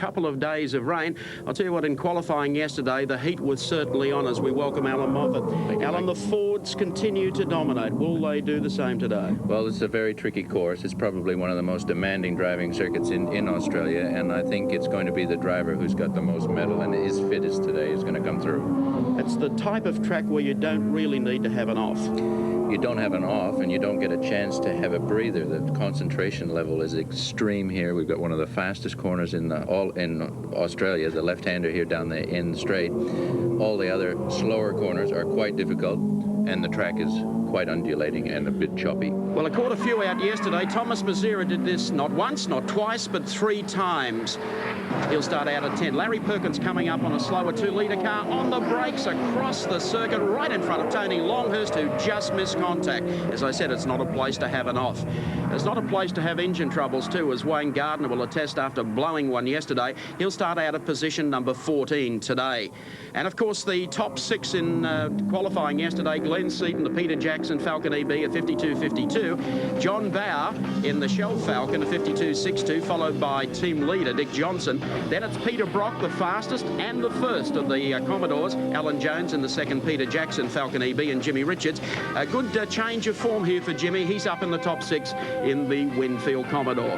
couple of days of rain. I'll tell you what, in qualifying yesterday, the heat was certainly on as we welcome Alan Moffat. Alan, the Fords continue to dominate. Will they do the same today? Well, it's a very tricky course. It's probably one of the most demanding driving circuits in Australia, and I think it's going to be the driver who's got the most mettle and is fittest today is going to come through. It's the type of track where you don't really need to have an off. You don't have an off, and you don't get a chance to have a breather. The concentration level is extreme here. We've got one of the fastest corners in Australia, the left-hander here down the end straight. All the other slower corners are quite difficult, and the track is quite undulating and a bit choppy. Well, I caught a few out yesterday. Thomas Mazera did this not once, not twice, but 3 times. He'll start out at 10. Larry Perkins coming up on a slower 2-litre car on the brakes across the circuit right in front of Tony Longhurst, who just missed contact. As I said, it's not a place to have an off. It's not a place to have engine troubles too, as Wayne Gardner will attest after blowing one yesterday. He'll start out at position number 14 today. And of course, the top 6 in qualifying yesterday, Glenn Seaton, the Peter Jackson Falcon EB at 52.52. John Bauer in the Shell Falcon at 52.62, followed by team leader Dick Johnson. Then it's Peter Brock, the fastest and the first of the Commodores. Alan Jones in the second Peter Jackson Falcon EB, and Jimmy Richards. A good change of form here for Jimmy. He's up in the top 6 in the Winfield Commodore.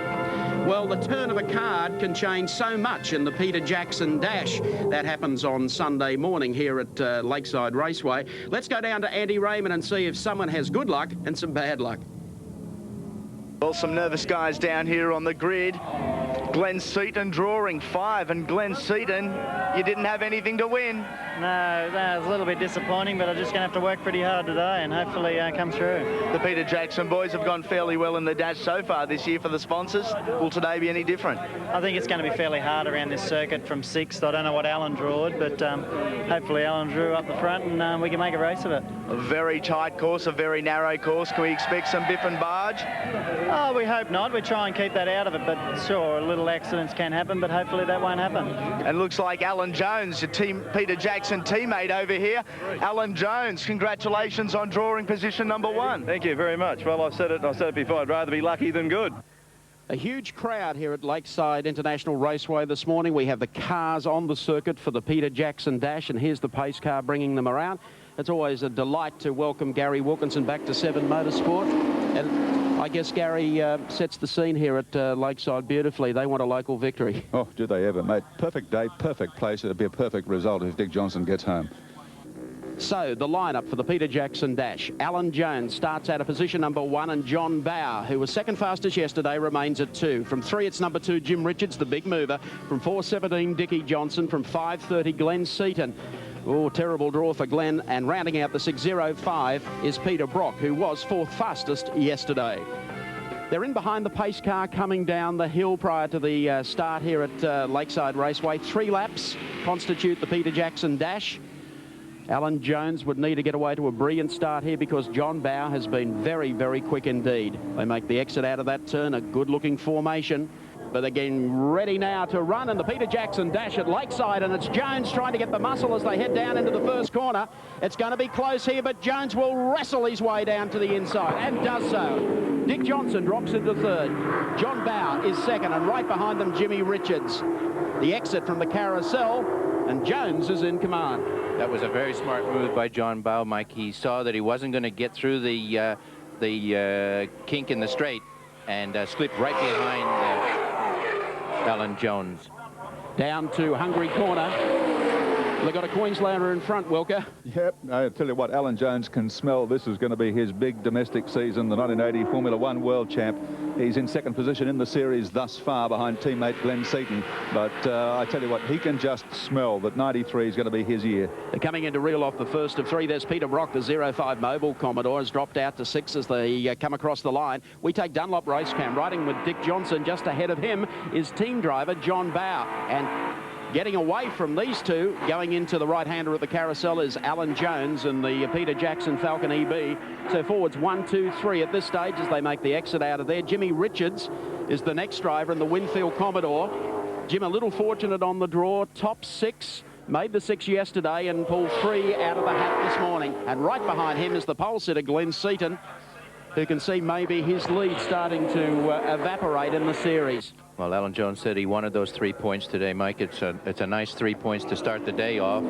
Well, the turn of a card can change so much in the Peter Jackson Dash. That happens on Sunday morning here at Lakeside Raceway. Let's go down to Andy Raymond and see if someone has good luck and some bad luck. Well, some nervous guys down here on the grid. Glenn Seaton drawing 5, and Glenn Seaton, you didn't have anything to win. No, that was a little bit disappointing, but I'm just going to have to work pretty hard today and hopefully come through. The Peter Jackson boys have gone fairly well in the dash so far this year for the sponsors. Will today be any different? I think it's going to be fairly hard around this circuit from 6th. I don't know what Alan drawed, but hopefully Alan drew up the front and we can make a race of it. A very tight course, a very narrow course. Can we expect some biff and barge? Oh, we hope not. We try and keep that out of it, but sure, little accidents can happen, but hopefully that won't happen. And looks like Alan Jones, your Peter Jackson teammate over here. Alan Jones, congratulations on drawing position number 1. Thank you very much. Well, I've said it before, I'd rather be lucky than good. A huge crowd here at Lakeside International Raceway this morning. We have the cars on the circuit for the Peter Jackson Dash, and here's the pace car bringing them around. It's always a delight to welcome Gary Wilkinson back to 7 Motorsport. And I guess Gary sets the scene here at Lakeside beautifully. They want a local victory. Oh, do they ever, mate. Perfect day, perfect place. It'll be a perfect result if Dick Johnson gets home. So the lineup for the Peter Jackson Dash. Alan Jones starts out of position number 1, and John Bauer, who was second fastest yesterday, remains at 2. From 3, it's number 2, Jim Richards, the big mover. From 4.17, Dickie Johnson. From 5.30, Glenn Seaton. Oh, terrible draw for Glenn. And rounding out the 6.05 is Peter Brock, who was 4th fastest yesterday. They're in behind the pace car coming down the hill prior to the start here at Lakeside Raceway. 3 laps constitute the Peter Jackson Dash. Alan Jones would need to get away to a brilliant start here because John Bauer has been very, very quick indeed. They make the exit out of that turn, a good-looking formation. But they're getting ready now to run in the Peter Jackson Dash at Lakeside, and it's Jones trying to get the muscle as they head down into the first corner. It's going to be close here, but Jones will wrestle his way down to the inside, and does so. Dick Johnson drops into 3rd. John Bauer is 2nd, and right behind them, Jimmy Richards. The exit from the carousel, and Jones is in command. That was a very smart move by John Bauer, Mike. He saw that he wasn't going to get through the kink in the straight and slipped right behind Alan Jones. Down to Hungry Corner. They've got a Queenslander in front, Wilker. Yep, I tell you what, Alan Jones can smell this is going to be his big domestic season, the 1980 Formula 1 World Champ. He's in 2nd position in the series thus far behind teammate Glenn Seaton. But I tell you what, he can just smell that 93 is going to be his year. They're coming in to reel off the first of 3. There's Peter Brock, the 05 Mobile Commodore, has dropped out to 6 as they come across the line. We take Dunlop Racecam. Riding with Dick Johnson just ahead of him is team driver John Bauer. And getting away from these two, going into the right-hander of the carousel is Alan Jones and the Peter Jackson Falcon EB. So forwards 1, 2, 3 at this stage as they make the exit out of there. Jimmy Richards is the next driver in the Winfield Commodore. Jim a little fortunate on the draw, top 6. Made the 6 yesterday and pulled 3 out of the hat this morning. And right behind him is the pole sitter, Glenn Seaton, who can see maybe his lead starting to evaporate in the series. Well, Alan Jones said he wanted those 3 points today, Mike. It's a nice 3 points to start the day off,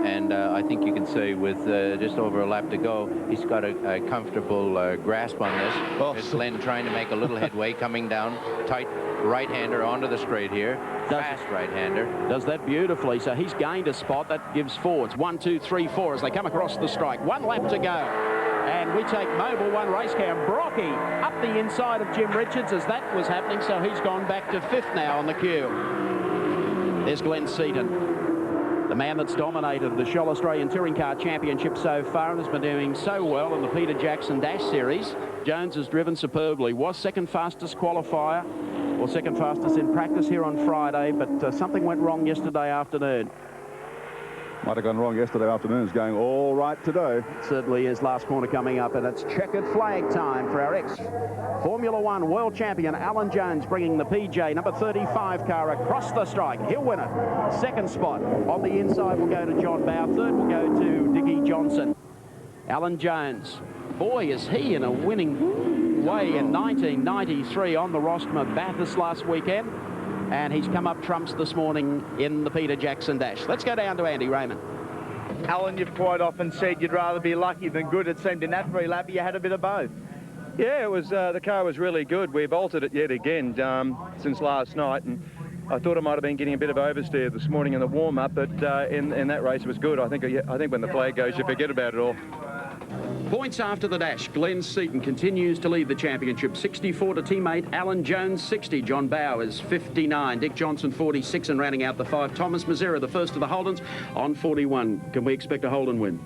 and I think you can say with just over a lap to go, he's got a comfortable grasp on this. Oh. It's Glenn trying to make a little headway, coming down tight right-hander onto the straight here. Fast right-hander. Does that beautifully. So he's gained a spot. That gives forwards 1, 2, 3, 4 as they come across the strike. 1 lap to go. And we take Mobile 1 race cam. Brocky up the inside of Jim Richards as that was happening. So he's gone back to 5th now on the queue. There's Glenn Seaton, the man that's dominated the Shell Australian Touring Car Championship so far and has been doing so well in the Peter Jackson Dash Series. Jones has driven superbly. Was second fastest qualifier, or second fastest in practice here on Friday, but something went wrong yesterday afternoon. Might have gone wrong yesterday afternoon. It's going all right today. It certainly is. Last corner coming up, and it's checkered flag time for our ex-Formula 1 world champion Alan Jones, bringing the PJ number 35 car across the strike. He'll win it. Second spot on the inside will go to John Bowe. Third will go to Dickie Johnson. Alan Jones, boy, is he in a winning way in 1993 on the rostrum of Bathurst last weekend. And he's come up trumps this morning in the Peter Jackson Dash. Let's go down to Andy Raymond. Alan, you've quite often said you'd rather be lucky than good. It seemed in that free lap you had a bit of both. Yeah, it was. The car was really good. We've altered it yet again since last night, and I thought I might have been getting a bit of oversteer this morning in the warm-up, but in that race it was good. I think when the flag goes, you forget about it all. Points after the dash. Glenn Seaton continues to lead the championship. 64 to teammate Alan Jones, 60. John Bowe is 59. Dick Johnson, 46. And rounding out the 5, Thomas Mazzera, the first of the Holdens, on 41. Can we expect a Holden win?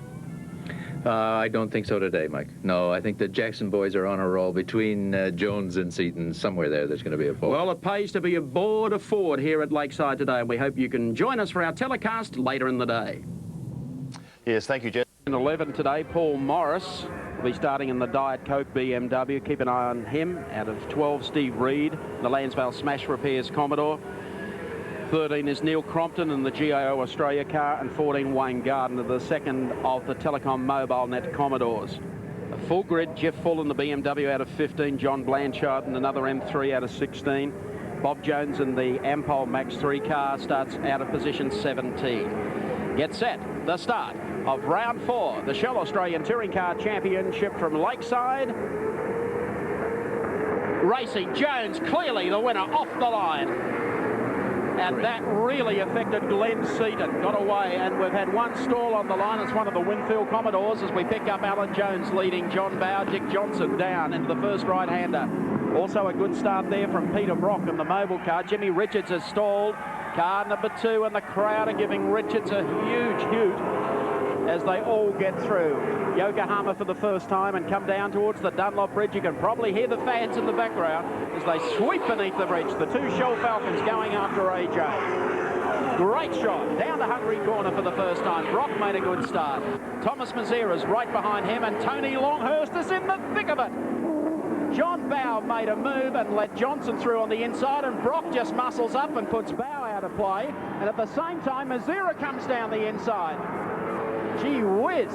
I don't think so today, Mike. No, I think the Jackson boys are on a roll between Jones and Seaton. Somewhere there's going to be a ball. Well, it pays to be aboard a Ford here at Lakeside today, and we hope you can join us for our telecast later in the day. Yes, thank you, Jess. In 11 today, Paul Morris will be starting in the Diet Coke BMW. Keep an eye on him. Out of 12, Steve Reed, the Lansvale Smash Repairs Commodore. 13 is Neil Crompton in the GIO Australia car, and 14 Wayne Gardner, the second of the Telecom Mobile Net Commodores. A full grid, Jeff Full in the BMW out of 15, John Blanchard in another M3 out of 16. Bob Jones in the Ampol Max 3 car starts out of position 17. Get set, the start of round 4, the Shell Australian Touring Car Championship from Lakeside. Racing, Jones clearly the winner off the line. And that really affected Glenn Seaton. Got away, and we've had one stall on the line. It's one of the Winfield Commodores as we pick up Alan Jones leading John Bowe, Dick Johnson down into the first right-hander. Also a good start there from Peter Brock in the mobile car. Jimmy Richards has stalled. Car number 2, and the crowd are giving Richards a huge hoot as they all get through. Yokohama for the first time and come down towards the Dunlop Bridge. You can probably hear the fans in the background as they sweep beneath the bridge. The 2 Shell Falcons going after AJ. Great shot down the Hungary corner for the first time. Brock made a good start. Thomas Mazzera's right behind him, and Tony Longhurst is in the thick of it. John Bowe made a move and let Johnson through on the inside, and Brock just muscles up and puts Bowe out of play. And at the same time, Mazzera comes down the inside. Gee whiz,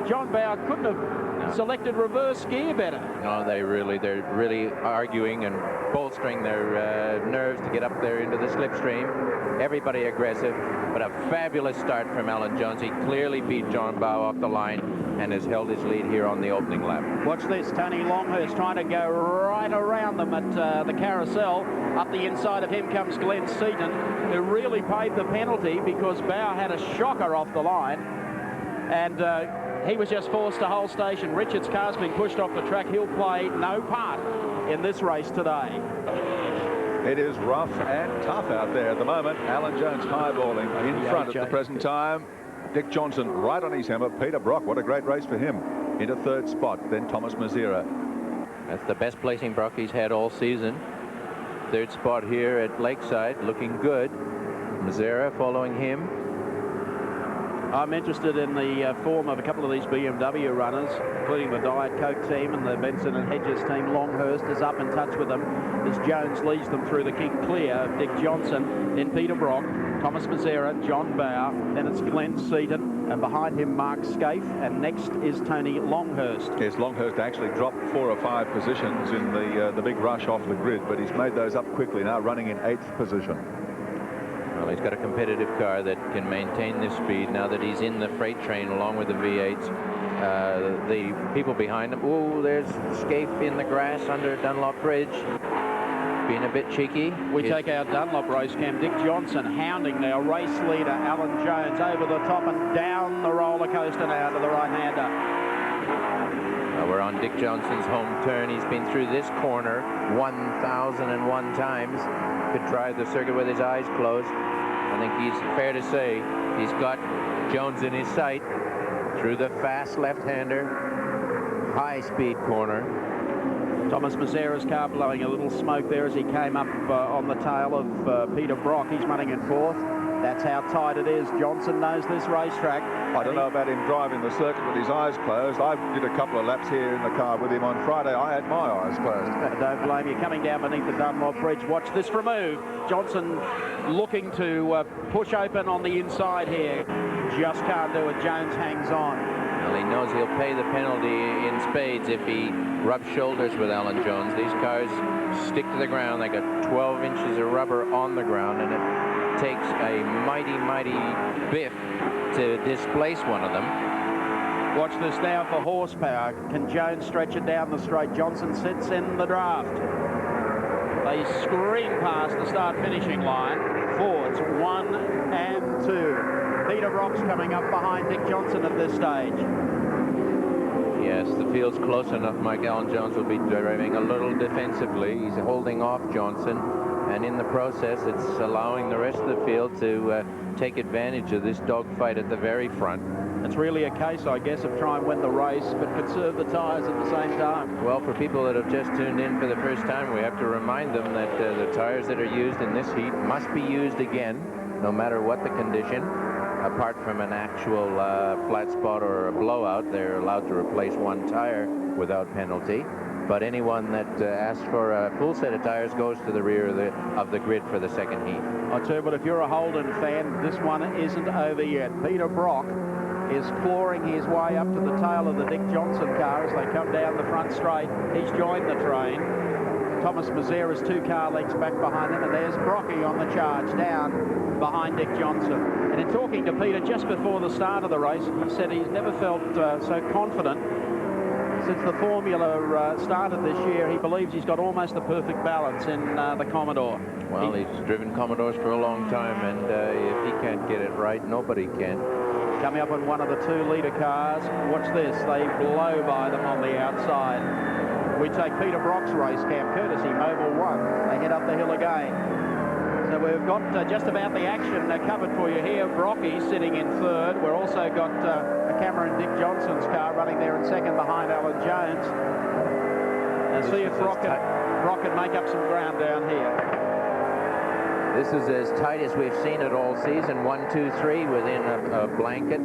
John Bowe couldn't have selected reverse gear better. No, they're really arguing and bolstering their nerves to get up there into the slipstream. Everybody aggressive, but a fabulous start from Alan Jones. He clearly beat John Bowe off the line and has held his lead here on the opening lap. Watch this, Tony Longhurst trying to go right around them at the carousel. Up the inside of him comes Glenn Seaton, who really paid the penalty because Bowe had a shocker off the line. And he was just forced to hold station. Richards' car's been pushed off the track. He'll play no part in this race today. It is rough and tough out there at the moment. Alan Jones highballing in front at the present time. Dick Johnson right on his hammer. Peter Brock, what a great race for him. Into 3rd spot, then Thomas Mazzera. That's the best placing Brock he's had all season. 3rd spot here at Lakeside, looking good. Mazzera following him. I'm interested in the form of a couple of these BMW runners, including the Diet Coke team and the Benson and Hedges team. Longhurst is up in touch with them as Jones leads them through the kick clear of Dick Johnson, then Peter Brock. Thomas Mazzera, John Bow, then it's Glenn Seaton, and behind him Mark Scaife, and next is Tony Longhurst. Yes, Longhurst actually dropped 4 or 5 positions in the big rush off the grid, but he's made those up quickly now, running in 8th position. Well, he's got a competitive car that can maintain this speed now that he's in the freight train along with the V8s. The people behind him, oh, there's Scaife in the grass under Dunlop Bridge. Being a bit cheeky. We take our Dunlop race cam. Dick Johnson hounding now race leader Alan Jones over the top and down the roller coaster now to the right-hander. We're on Dick Johnson's home turn. He's been through this corner 1,001 times. Could drive the circuit with his eyes closed. I think he's fair to say he's got Jones in his sight through the fast left-hander, high-speed corner. Thomas Mazzera's car blowing a little smoke there as he came up on the tail of Peter Brock. He's running in 4th. That's how tight it is. Johnson knows this racetrack. I don't know about him driving the circuit with his eyes closed. I did a couple of laps here in the car with him on Friday. I had my eyes closed. Don't blame you. Coming down beneath the Dunlop Bridge. Watch this remove. Johnson looking to push open on the inside here. Just can't do it. Jones hangs on. Well, he knows he'll pay the penalty in spades if he rubs shoulders with Alan Jones. These cars stick to the ground. They got 12 inches of rubber on the ground, and it takes a mighty, mighty biff to displace one of them. Watch this now for horsepower. Can Jones stretch it down the straight? Johnson sits in the draft. They scream past the start-finishing line. Fords 1 and 2. Peter Brock's coming up behind Dick Johnson at this stage. Yes, the field's close enough. Mike Alan Jones will be driving a little defensively. He's holding off Johnson, and in the process, it's allowing the rest of the field to take advantage of this dogfight at the very front. It's really a case, I guess, of try and win the race, but conserve the tyres at the same time. Well, for people that have just tuned in for the first time, we have to remind them that the tyres that are used in this heat must be used again, no matter what the condition. Apart from an actual flat spot or a blowout, they're allowed to replace 1 tire without penalty. But anyone that asks for a full set of tires goes to the rear of the grid for the second heat. I tell you what, if you're a Holden fan, this one isn't over yet. Peter Brock is clawing his way up to the tail of the Dick Johnson car as they come down the front straight. He's joined the train. Thomas Mazzera's 2 car lengths back behind him, and there's Brocky on the charge down behind Dick Johnson. And in talking to Peter just before the start of the race, he said he's never felt so confident since the Formula started this year. He believes he's got almost the perfect balance in the Commodore. Well, he's driven Commodores for a long time, and if he can't get it right, nobody can. Coming up on one of the 2-litre cars. Watch this. They blow by them on the outside. We take Peter Brock's race cam, courtesy Mobil 1. They head up the hill again. So we've got just about the action covered for you here. Brocky sitting in 3rd. We've also got a camera in Dick Johnson's car running there in 2nd behind Alan Jones. And see if Brock can make up some ground down here. This is as tight as we've seen it all season. 1, 2, 3 within a blanket.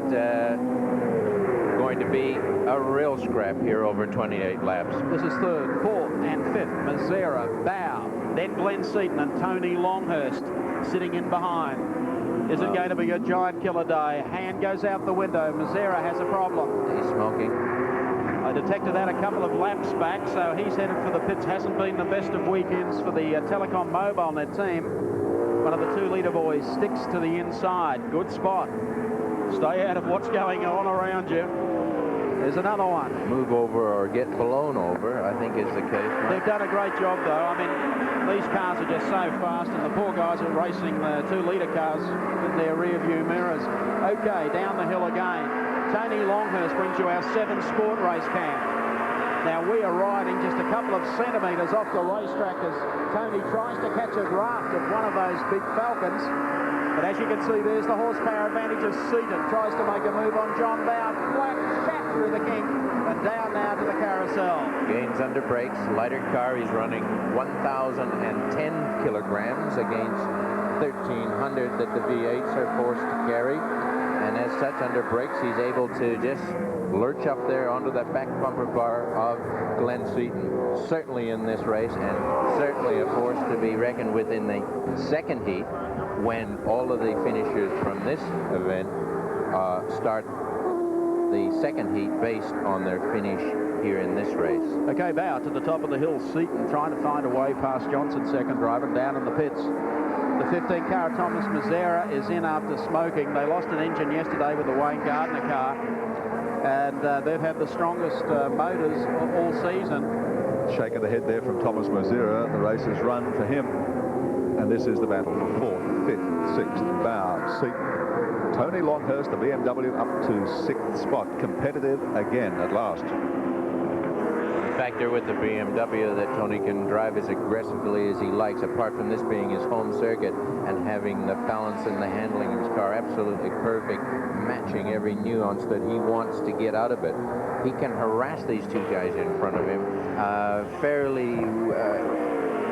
Going to be a real scrap here over 28 laps. This is 3rd, 4th, and 5th. Mazzera, Bow, then Glenn Seaton and Tony Longhurst sitting in behind. Is it going to be a giant killer day? Hand goes out the window. Mazzera has a problem. He's smoking. I detected that a couple of laps back, so he's headed for the pits. Hasn't been the best of weekends for the Telecom MobileNet team. One of the 2-litre boys sticks to the inside. Good spot. Stay out of what's going on around you. There's another one. Move over or get blown over, I think is the case. They've done a great job, though. I mean, these cars are just so fast, and the poor guys are racing the 2-litre cars in their rear-view mirrors. Okay, down the hill again. Tony Longhurst brings you our 7 Sport race cam. Now, we are riding just a couple of centimetres off the racetrack as Tony tries to catch a draft of one of those big Falcons. But as you can see, there's the horsepower advantage of Seaton. Tries to make a move on John Bow. Flat shot through the kink and down now to the carousel. Gains under brakes. Lighter car. He's running 1,010 kilograms against 1,300 that the V8s are forced to carry. And as such, under brakes, he's able to just lurch up there onto that back bumper bar of Glenn Seaton. Certainly in this race, and certainly a force to be reckoned with in the second heat. when all of the finishers from this event start the second heat based on their finish here in this race. Okay, Bow to the top of the hill. Seaton trying to find a way past Johnson, second driver, down in the pits. The 15 car, Thomas Mazzera, is in after smoking. They lost an engine yesterday with the Wayne Gardner car, and they've had the strongest motors all season. Shake of the head there from Thomas Mazzera. The race is run for him. And this is the battle for 4th, 5th, 6th, Bow, Seaton. Tony Longhurst, the BMW, up to 6th spot. Competitive again at last. Factor with the BMW that Tony can drive as aggressively as he likes, apart from this being his home circuit and having the balance and the handling of his car absolutely perfect, matching every nuance that he wants to get out of it. He can harass these two guys in front of him fairly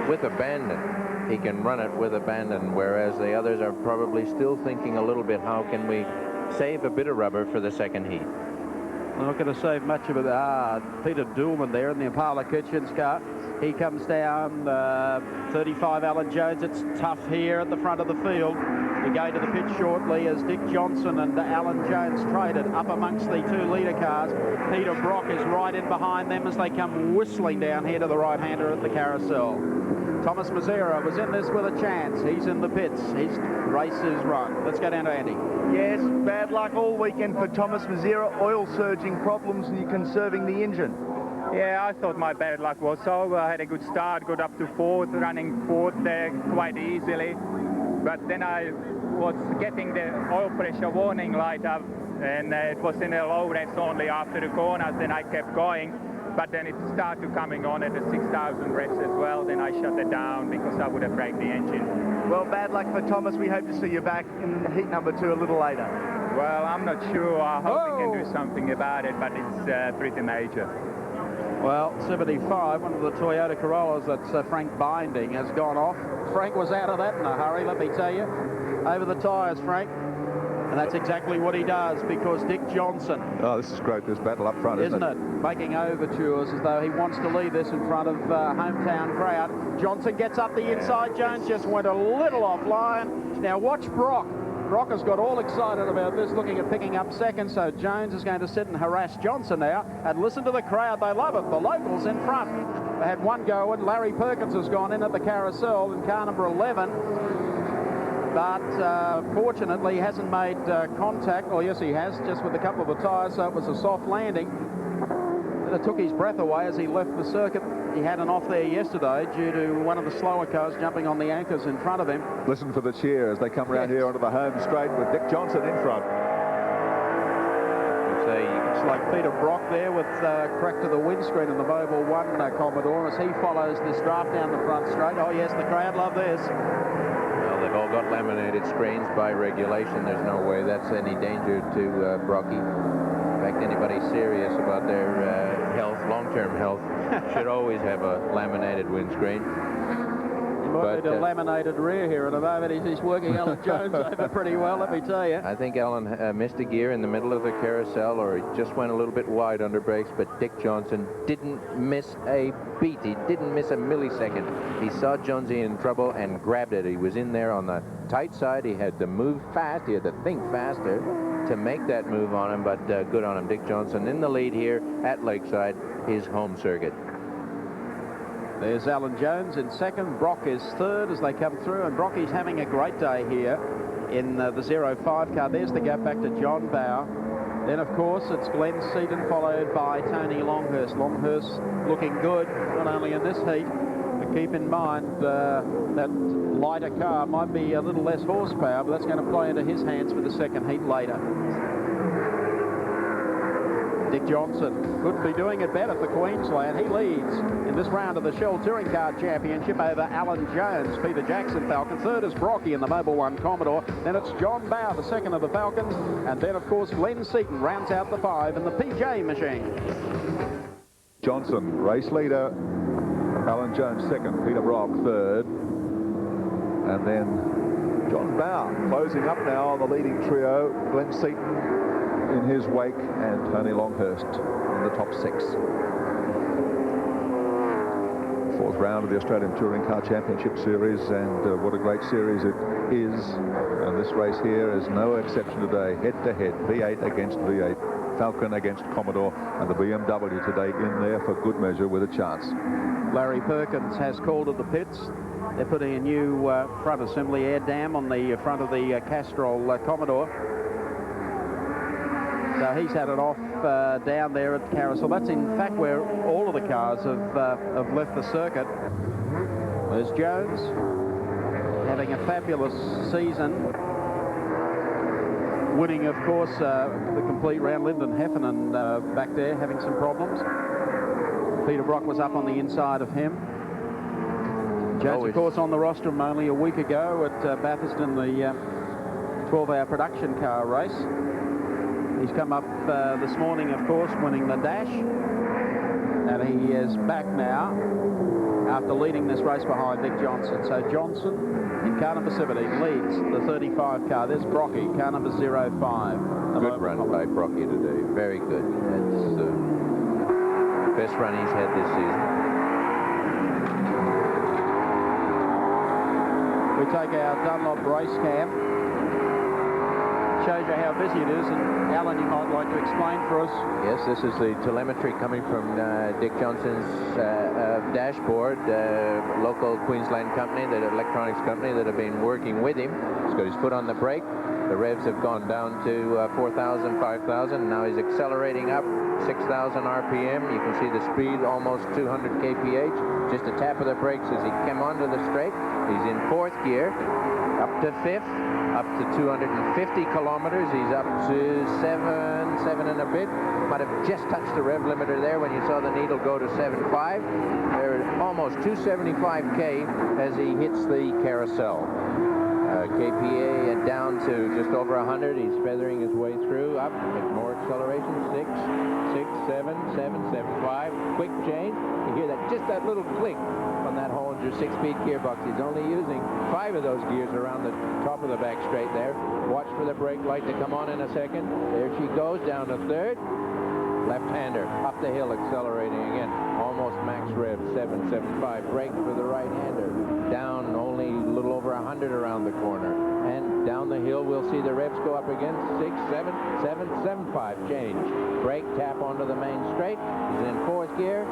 with abandon. He can run it with abandon, whereas the others are probably still thinking a little bit, how can we save a bit of rubber for the second heat? They're not going to save much of it. Peter Doolman there in the Impala Kitchens car. He comes down, 35 Alan Jones. It's tough here at the front of the field. We go to the pit shortly as Dick Johnson and Alan Jones traded up amongst the 2-litre cars. Peter Brock is right in behind them as they come whistling down here to the right-hander at the carousel. Thomas Mazzera was in this with a chance. He's in the pits. His race is run. Let's go down to Andy. Yes, bad luck all weekend for Thomas Mazzera. Oil surging problems and conserving the engine. Yeah, I thought my bad luck was over. I had a good start, got up to 4th, running 4th there quite easily. But then I was getting the oil pressure warning light up, and it was in a low rest only after the corners. Then I kept going. But then it started coming on at the 6,000 reps as well. Then I shut it down because I would have braked the engine. Well, bad luck for Thomas. We hope to see you back in heat number 2 a little later. Well, I'm not sure. I hope we can do something about it, but it's pretty major. Well, 75, one of the Toyota Corollas that's Frank Binding has gone off. Frank was out of that in a hurry, let me tell you. Over the tyres, Frank. And that's exactly what he does, because Dick Johnson... Oh, this is great, this battle up front, isn't it? Making overtures as though he wants to lead this in front of hometown crowd. Johnson gets up the inside. Jones just went a little offline. Now watch Brock. Brock has got all excited about this, looking at picking up second, so Jones is going to sit and harass Johnson now. And listen to the crowd, they love it. The locals in front. They had one go, and Larry Perkins has gone in at the carousel in car number 11. But fortunately, he hasn't made contact. Well, yes, he has, just with a couple of the tyres, so it was a soft landing. And it took his breath away as he left the circuit. He had an off there yesterday due to one of the slower cars jumping on the anchors in front of him. Listen for the cheer as they come round here onto the home straight with Dick Johnson in front. It's like Peter Brock there with crack to the windscreen in the Mobile 1 Commodore as he follows this draft down the front straight. Oh, yes, the crowd love this. Well, they've all got laminated screens by regulation. There's no way that's any danger to Brocky. In fact, anybody serious about their health, long-term health, should always have a laminated windscreen. He might need a laminated rear here at the moment. He's working Alan Jones over pretty well, let me tell you. I think Alan missed a gear in the middle of the carousel, or he just went a little bit wide under brakes, but Dick Johnson didn't miss a beat. He didn't miss a millisecond. He saw Jonesy in trouble and grabbed it. He was in there on the tight side. He had to move fast. He had to think faster to make that move on him, but good on him. Dick Johnson in the lead here at Lakeside, his home circuit. There's Alan Jones in second. Brock is third as they come through, and Brocky's having a great day here in the 05 car. There's the gap back to John Bow. Then, of course, it's Glenn Seaton followed by Tony Longhurst. Longhurst looking good, not only in this heat, but keep in mind that lighter car might be a little less horsepower, but that's going to play into his hands for the second heat later. Dick Johnson couldn't be doing it better for Queensland. He leads in this round of the Shell Touring Car Championship over Alan Jones, Peter Jackson Falcon. Third is Brocky in the Mobile 1 Commodore. Then it's John Bow, the second of the Falcons. And then, of course, Glenn Seaton rounds out the 5 in the PJ machine. Johnson, race leader. Alan Jones second. Peter Brock third. And then John Bow closing up now on the leading trio. Glenn Seaton in his wake, and Tony Longhurst in the top 6. Fourth round of the Australian Touring Car Championship Series, and what a great series it is, and this race here is no exception today, head-to-head, V8 against V8, Falcon against Commodore, and the BMW today in there for good measure with a chance. Larry Perkins has called at the pits. They're putting a new front assembly air dam on the front of the Castrol Commodore. So he's had it off down there at Carousel. That's in fact where all of the cars have left the circuit. There's Jones having a fabulous season. Winning, of course, the complete round. Lyndon Heffernan back there having some problems. Peter Brock was up on the inside of him. Jones, of course, on the rostrum only a week ago at Bathurst in the 12-hour production car race. He's come up this morning, of course, winning the dash. And he is back now after leading this race behind Dick Johnson. So Johnson in car number 17 leads the 35 car. There's Brocky, car number 05. Good run by Brocky today. Very good. That's the best run he's had this season. We take our Dunlop race cam. Shows you how busy it is, and Alan, you might like to explain for us. Yes, this is the telemetry coming from Dick Johnson's dashboard, local Queensland company, the electronics company that have been working with him. He's got his foot on the brake. The revs have gone down to 4,000, 5,000. Now he's accelerating up 6,000 RPM. You can see the speed almost 200 kph. Just a tap of the brakes as he came onto the straight. He's in 4th gear, up to 5th. Up to 250 kilometers. He's up to 7 and a bit. Might have just touched the rev limiter there when you saw the needle go to 7.5. They're almost 275k as he hits the carousel. KPA and down to just over 100. He's feathering his way through. Up, more acceleration. 6, 7, 7.5. Quick change. You hear that, just that little click on that Hollinger 6-speed gearbox. He's only using 5 of those gears around the top of the back straight there. Watch for the brake light to come on in a second. There she goes, down to 3rd. Left-hander, up the hill, accelerating again. Almost max rev, 7.75. Brake for the right-hander. Down only a little over 100 around the corner. And down the hill, we'll see the revs go up again. 6, 7, 7.5. Change. Brake, tap onto the main straight. He's in 4th gear.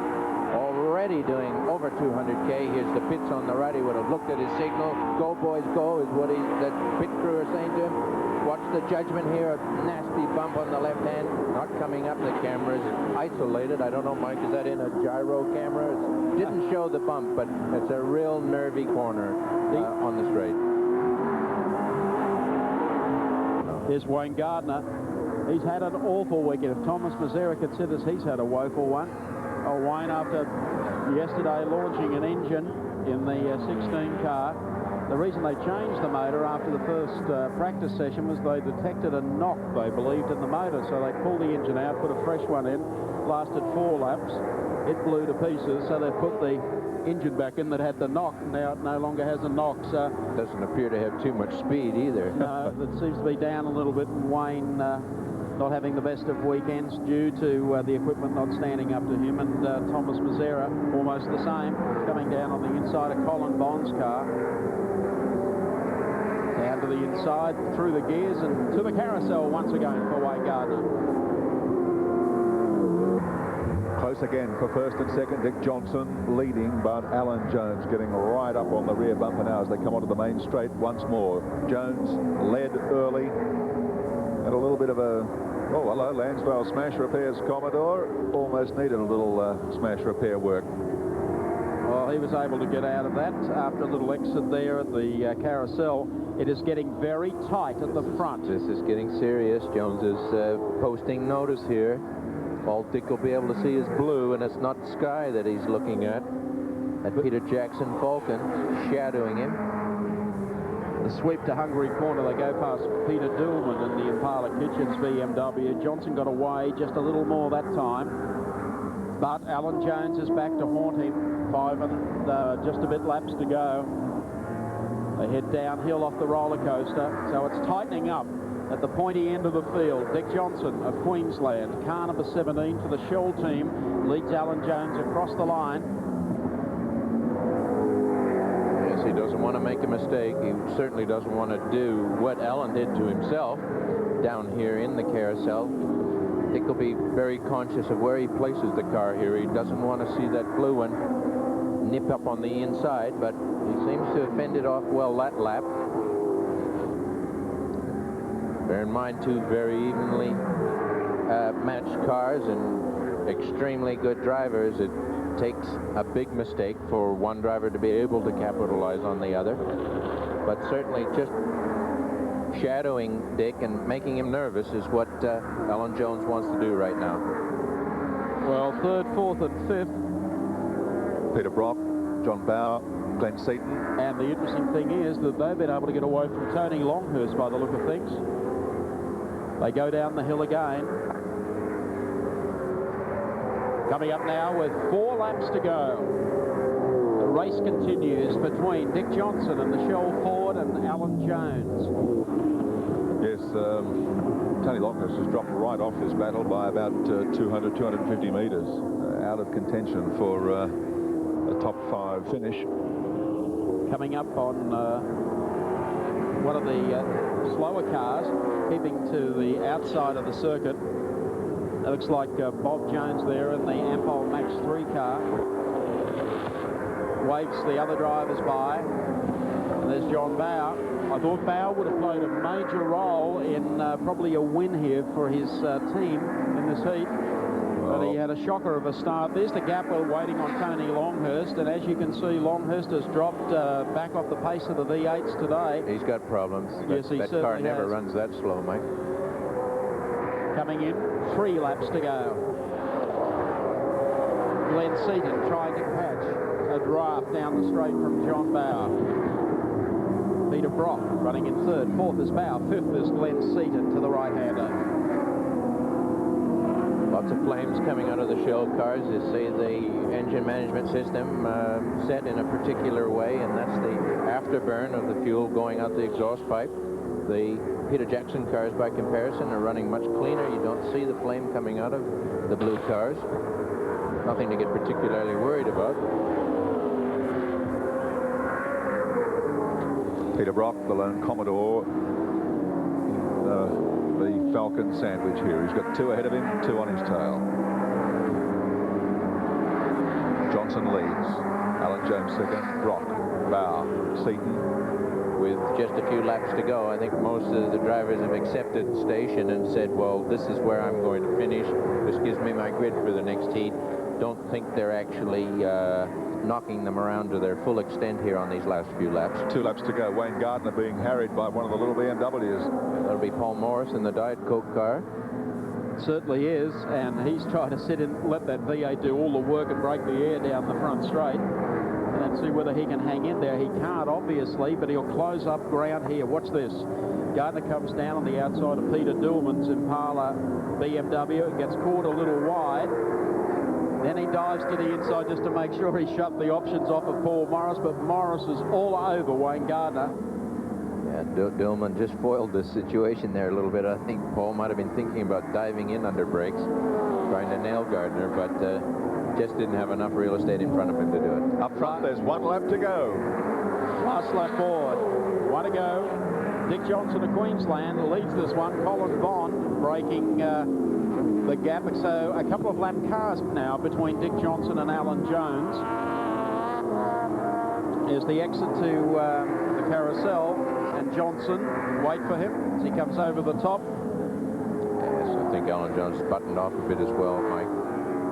Already doing over 200k. Here's the pits on the right. He would have looked at his signal. Go, boys, go, is what the pit crew are saying to him. Watch the judgment here. A nasty bump on the left hand. Not coming up. The camera's isolated. I don't know, Mike, is that in a gyro camera? It didn't show the bump, but it's a real nervy corner on the straight. Here's Wayne Gardner. He's had an awful weekend. If Thomas Mazzera considers he's had a woeful one. Oh, Wayne, after yesterday launching an engine in the 16 car, the reason they changed the motor after the first practice session was they detected a knock, they believed, in the motor. So they pulled the engine out, put a fresh one in, lasted 4 laps. It blew to pieces, so they put the engine back in that had the knock. Now it no longer has a knock, so... Doesn't appear to have too much speed either. No, it seems to be down a little bit, and Wayne not having the best of weekends due to the equipment not standing up to him, and Thomas Mazzera almost the same, coming down on the inside of Colin Bond's car. Down to the inside, through the gears, and to the carousel once again for Wayne Gardner. Close again for 1st and 2nd. Dick Johnson leading, but Alan Jones getting right up on the rear bumper now as they come onto the main straight once more. Jones led early. Had a little bit of a... Oh, hello, Lansdale Smash Repairs Commodore. Almost needed a little smash repair work. Well, he was able to get out of that after a little exit there at the carousel. It is getting very tight at the front. This is getting serious. Jones is posting notice here. All Dick will be able to see is blue, and it's not sky that he's looking at. That Peter Jackson Falcon shadowing him. The sweep to Hungary Corner, they go past Peter Dillman in the Impala Kitchens BMW. Johnson got away just a little more that time. But Alan Jones is back to haunt him. 5 and just a bit laps to go. They head downhill off the roller coaster, so it's tightening up at the pointy end of the field. Dick Johnson of Queensland, car number 17 for the Shell team, leads Alan Jones across the line. Yes, He doesn't want to make a mistake. He certainly doesn't want to do what Alan did to himself down here in the carousel. I think he'll be very conscious of where he places the car here. He doesn't want to see that blue one nip up on the inside, but he seems to have fended off well that lap. Bear in mind, two very evenly matched cars and extremely good drivers. It takes a big mistake for one driver to be able to capitalize on the other, but certainly just shadowing Dick and making him nervous is what Alan Jones wants to do right now. Well, third, fourth and fifth, Peter Brock, John Bauer, Glenn Seaton. And the interesting thing is that they've been able to get away from Tony Longhurst by the look of things. They go down the hill again. Coming up now with 4 laps to go. The race continues between Dick Johnson and the Shell Ford and Alan Jones. Yes, Tony Longhurst has dropped right off this battle by about 200, 250 metres out of contention for a top 5 finish. Coming up on one of the slower cars, keeping to the outside of the circuit. It looks like Bob Jones there in the Ampol Max 3 car. Waves the other drivers by. And there's John Bauer. I thought Bauer would have played a major role in probably a win here for his team in this heat. But he had a shocker of a start. There's the gap we're waiting on Tony Longhurst. And as you can see, Longhurst has dropped back off the pace of the V8s today. He's got problems. Yes, he that car certainly never has. runs that slow, Mike. Coming in, 3 laps to go. Glenn Seaton trying to catch a draft down the straight from John Bauer. Peter Brock running in third. Fourth is Bauer. Fifth is Glenn Seaton to the right-hander. Lots of flames coming out of the Shell cars. You see the engine management system set in a particular way, and that's the afterburn of the fuel going out the exhaust pipe. The Peter Jackson cars, by comparison, are running much cleaner. You don't see the flame coming out of the blue cars. Nothing to get particularly worried about. Peter Brock, the lone Commodore, the Falcon sandwich here. He's got 2 ahead of him, 2 on his tail. Johnson leads. Alan Jones second. Brock, Bauer, Seaton. With just a few laps to go, I think most of the drivers have accepted station and said, well, this is where I'm going to finish. This gives me my grid for the next heat. Don't think they're actually knocking them around to their full extent here on these last few laps. 2 laps to go. Wayne Gardner being harried by one of the little BMWs. That'll be Paul Morris in the Diet Coke car. Certainly is, and he's trying to sit in, let that V8 do all the work and break the air down the front straight. And then see whether he can hang in there. He can't, obviously, but he'll close up ground here. Watch this. Gardner comes down on the outside of Peter Dillman's Impala BMW. It gets caught a little wide. Then he dives to the inside just to make sure he shut the options off of Paul Morris, but Morris is all over Wayne Gardner. Yeah, Dillman just foiled this situation there a little bit. I think Paul might have been thinking about diving in under brakes, trying to nail Gardner, but just didn't have enough real estate in front of him to do it. Up front, there's 1 lap to go. Last lap forward. 1 to go. Dick Johnson of Queensland leads this one. Colin Bond breaking the gap. So a couple of lap cars now between Dick Johnson and Alan Jones. Here's the exit to the carousel, and Johnson, wait for him as he comes over the top. Yes, I think Alan Jones buttoned off a bit as well, Mike.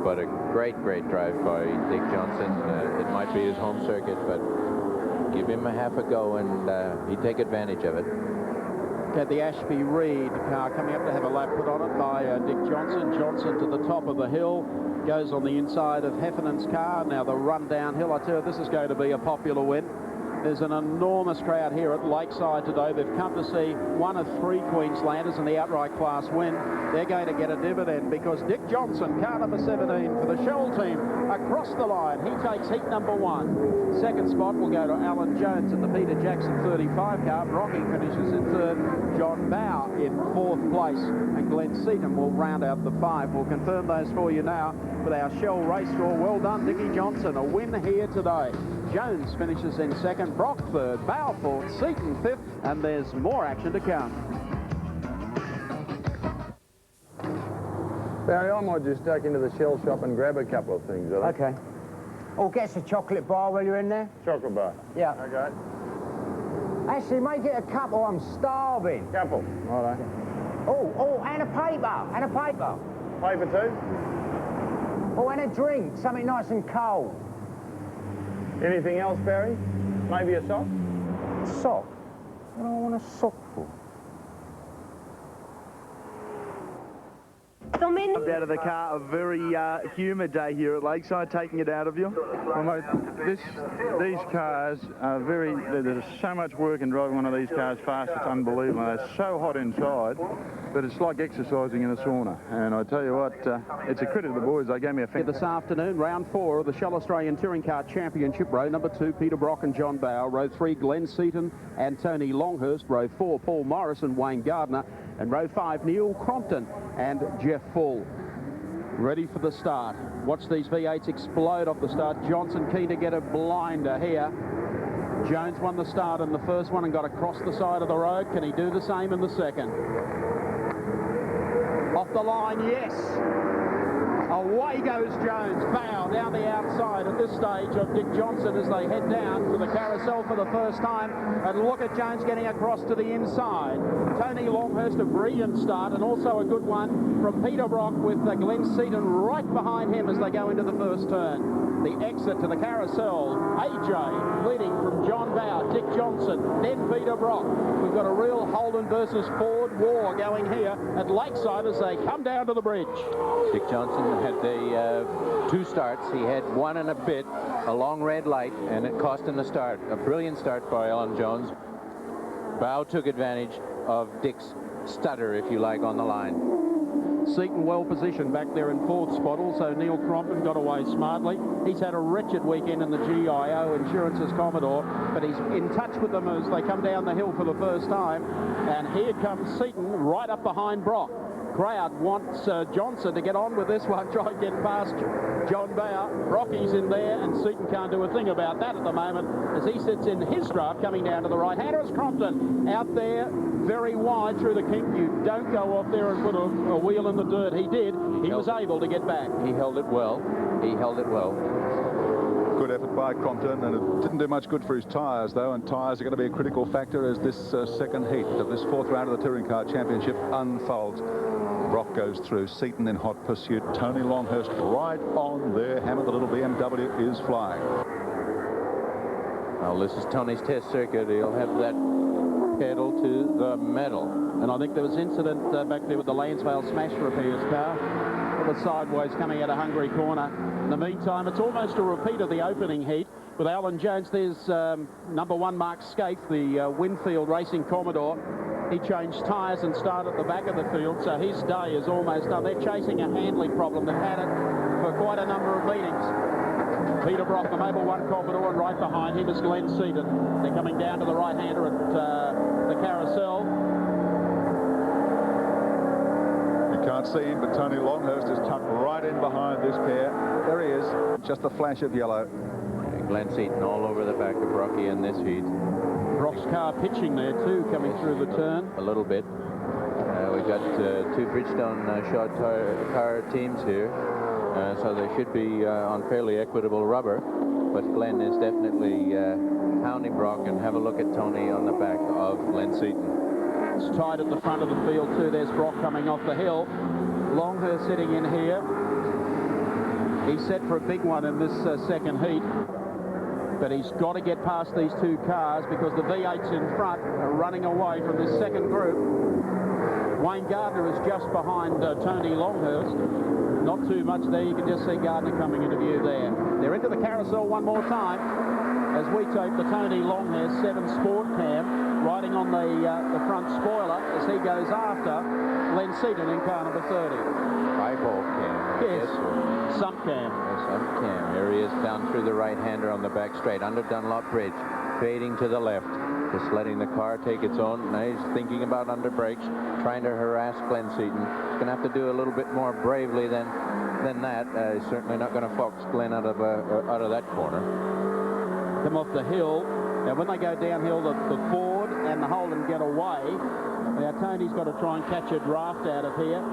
But a great, great drive by Dick Johnson. It might be his home circuit, but give him a half a go and he'd take advantage of it. Okay, the Ashby Reed car coming up to have a lap put on it by Dick Johnson. Johnson to the top of the hill, goes on the inside of Heffernan's car. Now the run downhill. I tell you, this is going to be a popular win. There's an enormous crowd here at Lakeside today. They've come to see 1 of 3 Queenslanders in the outright class win. They're going to get a dividend because Dick Johnson, car number 17 for the Shell team, across the line. He takes heat number 1. Second spot will go to Alan Jones in the Peter Jackson 35 car. Brocky finishes in third. John Bauer in 4th place. And Glenn Seaton will round out the 5. We'll confirm those for you now with our Shell race draw. Well done, Dickie Johnson. A win here today. Jones finishes in second, Brock third, Bow fourth, Seaton fifth, and there's more action to come. Barry, I might just duck into the shell shop and grab a couple of things. Okay. Oh, get us a chocolate bar while you're in there. Chocolate bar? Yeah. Okay. Actually, make it a couple. I'm starving. Couple. Righto. Oh, and a paper. And a paper. Paper too? Oh, and a drink. Something nice and cold. Anything else, Barry? Maybe a sock? Sock? What do I want a sock for? Out of the car, a very humid day here at Lakeside, taking it out of you. Well, mate, these cars are there's so much work in driving one of these cars fast, it's unbelievable. They're so hot inside, but it's like exercising in a sauna. And I tell you what, it's a credit to the boys. They gave me a finger. This afternoon, round 4 of the Shell Australian Touring Car Championship. Row number 2, Peter Brock and John Bow. Row 3, Glenn Seaton and Tony Longhurst. Row 4, Paul Morris and Wayne Gardner. And row 5, Neil Crompton and Jeff Full. Ready for the start. Watch these V8s explode off the start. Johnson keen to get a blinder here. Jones won the start in the first one and got across the side of the road. Can he do the same in the second? Off the line, yes. Away goes Jones. Bow down the outside at this stage of Dick Johnson as they head down to the carousel for the first time. And look at Jones getting across to the inside. Tony Longhurst, a brilliant start, and also a good one from Peter Brock with Glenn Seaton right behind him as they go into the first turn. The exit to the carousel, AJ leading from John Bow, Dick Johnson, then Peter Brock. We've got a real Holden versus Ford war going here at Lakeside as they come down to the bridge. Dick Johnson had the 2 starts. He had one and a bit, a long red light, and it cost him the start. A brilliant start by Alan Jones. Bow took advantage of Dick's stutter, if you like, on the line. Seaton well positioned back there in 4th spot. Also Neil Crompton got away smartly. He's had a wretched weekend in the GIO Insurance's Commodore, but he's in touch with them as they come down the hill for the first time. And here comes Seaton right up behind Brock. Crowd wants Johnson to get on with this one, try and get past John Bow. Brocky's in there, and Seaton can't do a thing about that at the moment as he sits in his draft coming down to the right. Hander is Crompton out there very wide through the kink. You don't go off there and put a wheel in the dirt. He did. He was able to get back. He held it well. He held it well. Good effort by Crompton, and it didn't do much good for his tyres, though, and tyres are going to be a critical factor as this second heat of this 4th round of the Touring Car Championship unfolds. Brock goes through, Seaton in hot pursuit, Tony Longhurst right on there. Hammer, the little BMW, is flying. Well, this is Tony's test circuit. He'll have that pedal to the metal. And I think there was incident back there with the Lansvale Smash Repairs car. The sideways coming out of Hungary Corner. In the meantime, it's almost a repeat of the opening heat with Alan Jones. There's number 1 Mark Scaife, the Winfield Racing Commodore. He changed tyres and started at the back of the field, so his day is almost done. They're chasing a handling problem. They've had it for quite a number of meetings. Peter Brock, the Mobile 1 Commodore, and right behind him is Glenn Seaton. They're coming down to the right-hander at the carousel. You can't see him, but Tony Longhurst is tucked right in behind this pair. There he is, just a flash of yellow. Glenn Seaton all over the back of Brocky in this heat. Brock's car pitching there too, coming through the turn. A little bit. We've got 2 Bridgestone short car teams here, so they should be on fairly equitable rubber. But Glenn is definitely pounding Brock, and have a look at Tony on the back of Glenn Seaton. It's tight at the front of the field too. There's Brock coming off the hill. Longhurst sitting in here. He's set for a big one in this second heat. But he's got to get past these 2 cars because the V8s in front are running away from this second group. Wayne Gardner is just behind Tony Longhurst. Not too much there. You can just see Gardner coming into view there. They're into the carousel one more time as we take the Tony Longhurst 7 Sport Cam riding on the front spoiler as he goes after Glenn Seaton in car number 30. Eyeball cam. Yes, sump cam. Sump cam. Here he is down through the right-hander on the back straight under Dunlop Bridge, fading to the left, just letting the car take its own. Now he's thinking about under brakes, trying to harass Glenn Seaton. He's going to have to do a little bit more bravely than that. He's certainly not going to fox Glenn out of that corner. come off the hill. Now, when they go downhill, the Ford and the Holden get away. Now, Tony's got to try and catch a draft out of here.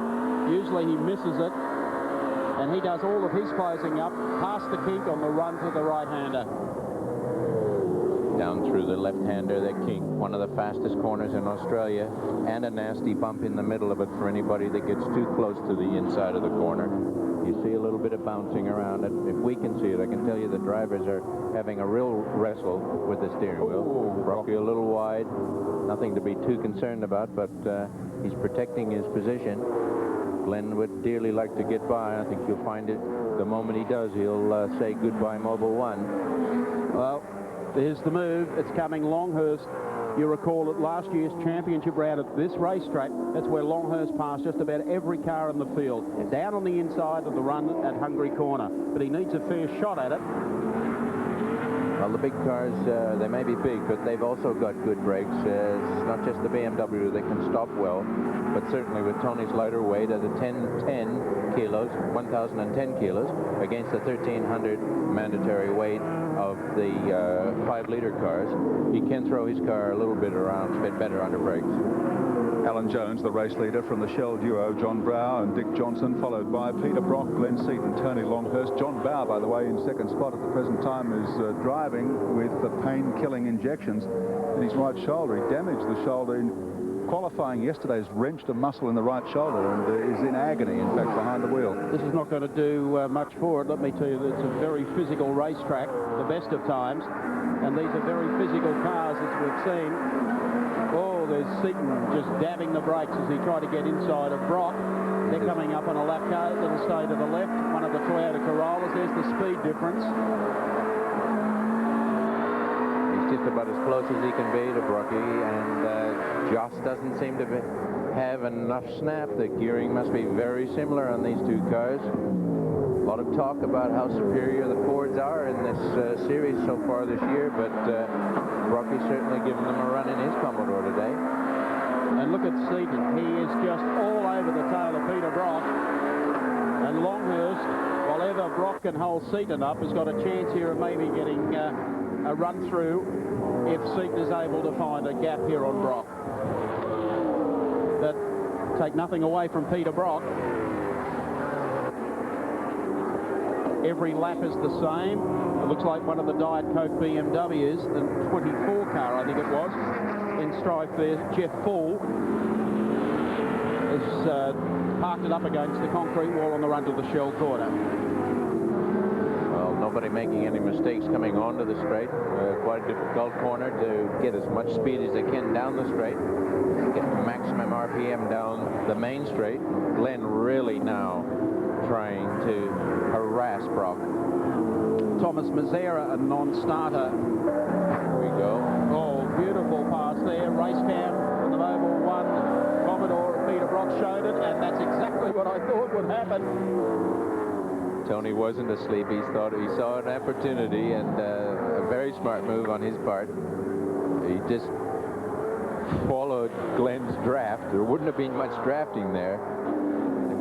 Usually he misses it, and he does all of his closing up past the kink on the run to the right-hander. Down through the left-hander, that kink, one of the fastest corners in Australia, and a nasty bump in the middle of it for anybody that gets too close to the inside of the corner. You see a little bit of bouncing around it. If we can see it, I can tell you the drivers are having a real wrestle with the steering wheel. Rocky a little wide, nothing to be too concerned about, but he's protecting his position. Glenn would dearly like to get by. I think you'll find it the moment he does, he'll say goodbye, Mobile One. Well, here's the move. It's coming Longhurst. You recall at last year's championship round at this racetrack, that's where Longhurst passed just about every car in the field. Down on the inside of the run at Hungry Corner. But he needs a fair shot at it. Well, the big cars, they may be big, but they've also got good brakes. It's not just the BMW that can stop well, but certainly with Tony's lighter weight at a 1010 kilos, 1,010 kilos, against the 1,300 mandatory weight of the 5-liter cars, he can throw his car a little bit around, a bit better under brakes. Alan Jones, the race leader from the Shell duo, John Brow and Dick Johnson, followed by Peter Brock, Glenn Seaton, Tony Longhurst. John Brow, by the way, in second spot at the present time, is driving with the pain-killing injections in his right shoulder. He damaged the shoulder in qualifying yesterday, has wrenched a muscle in the right shoulder and is in agony, in fact, behind the wheel. This is not going to do much for it. Let me tell you, it's a very physical racetrack, the best of times, and these are very physical cars, as we've seen. Oh, there's Seaton just dabbing the brakes as he tried to get inside of Brock. They're coming up on a lap car that'll stay to the left. One of the Toyota Corollas. There's the speed difference. He's just about as close as he can be to Brocky, and Joss doesn't seem to have enough snap. The gearing must be very similar on these two cars. A lot of talk about how superior the Fords are in this series so far this year, but Brocky's certainly given them a run in his Commodore today. And look at Seaton. He is just all over the tail of Peter Brock. And Longhurst, while ever Brock can hold Seaton up, has got a chance here of maybe getting a run through if Seaton is able to find a gap here on Brock. But take nothing away from Peter Brock. Every lap is the same. It looks like one of the Diet Coke BMWs, the 24 car, I think it was, in strife there. Jeff Full has parked it up against the concrete wall on the run to the Shell corner. Well, nobody making any mistakes coming onto the straight. Quite a difficult corner to get as much speed as they can down the straight. Get maximum RPM down the main straight. Glenn really now trying to harass Brock. Thomas Mazzara, a non-starter. There we go. Oh, beautiful pass there. Race cam on the Mobile One Commodore. Peter Brock showed it, and that's exactly what I thought would happen. Tony wasn't asleep. He saw an opportunity, and a very smart move on his part. He just followed Glenn's draft. There wouldn't have been much drafting there.